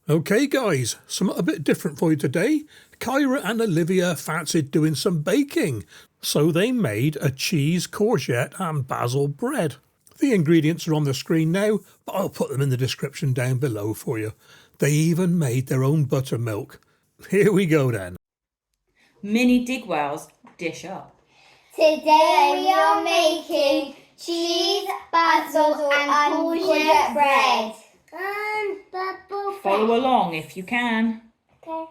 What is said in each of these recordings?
Okay guys, something a bit different for you today. Kyra and Alivia fancied doing some baking, so they made a cheese, courgette and basil bread. The ingredients are on the screen now, but I'll put them in the description down below for you. They even made their own buttermilk. Here we go then. Mini Digwell's dish up. Today we are making cheese, basil and courgette bread. And bubble bread. Follow along if you can. Okay.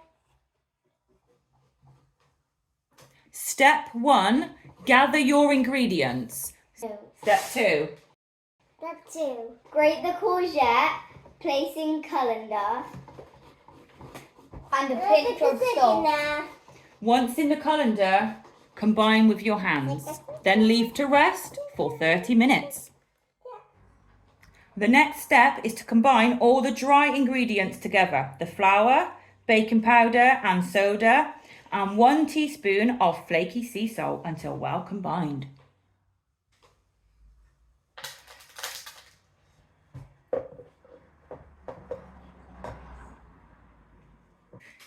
Step 1, gather your ingredients. Step 2. Step 2, grate the courgette, place in colander. And a pinch of salt. Once in the colander, combine with your hands. Then leave to rest for 30 minutes. The next step is to combine all the dry ingredients together. The flour, baking powder and soda, and 1 teaspoon of flaky sea salt until well combined.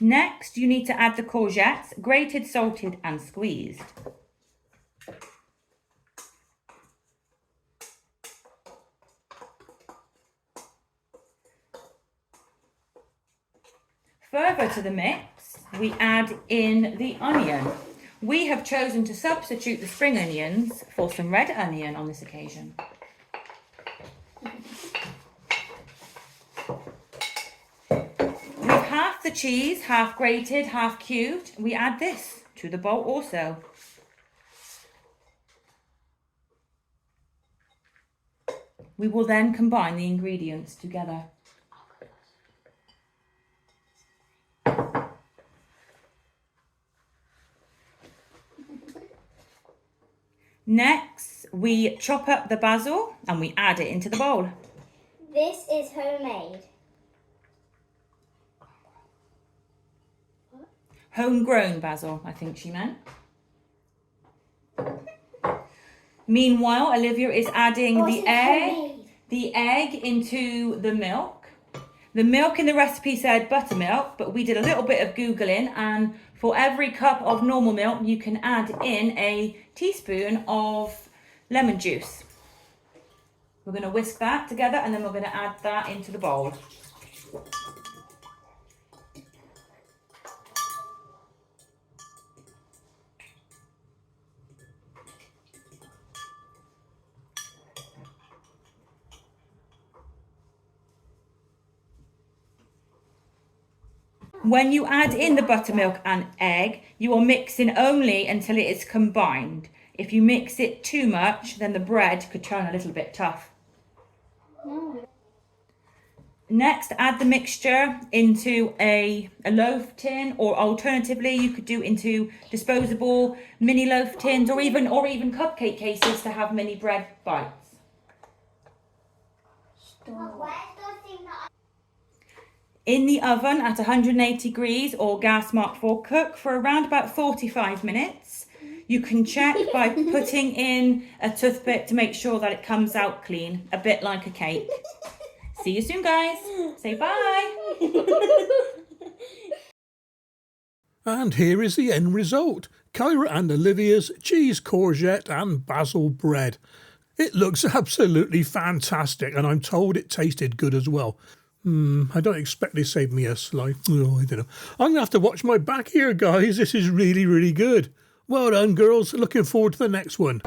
Next, you need to add the courgettes, grated, salted and squeezed. Further to the mix, we add in the onion. We have chosen to substitute the spring onions for some red onion on this occasion. With half the cheese, half grated, half cubed, we add this to the bowl also. We will then combine the ingredients together. Next, we chop up the basil and we add it into the bowl. This is homemade. Homegrown basil, I think she meant. Meanwhile, Alivia is adding the egg into the milk. The milk in the recipe said buttermilk, but we did a little bit of Googling, and for every cup of normal milk, you can add in a teaspoon of lemon juice. We're going to whisk that together and then we're going to add that into the bowl. When you add in the buttermilk and egg, you are mixing only until it is combined. If you mix it too much, then the bread could turn a little bit tough. Next, add the mixture into a loaf tin, or alternatively, you could do into disposable mini loaf tins, or even cupcake cases to have mini bread bites. In the oven at 180 degrees or gas mark 4, cook for around about 45 minutes. You can check by putting in a toothpick to make sure that it comes out clean, a bit like a cake. See you soon, guys. Say bye. And here is the end result. Kyra and Alivia's cheese, courgette and basil bread. It looks absolutely fantastic, and I'm told it tasted good as well. I don't expect they saved me a slice. Oh, I don't know. I'm going to have to watch my back here, guys. This is really, really good. Well done, girls. Looking forward to the next one.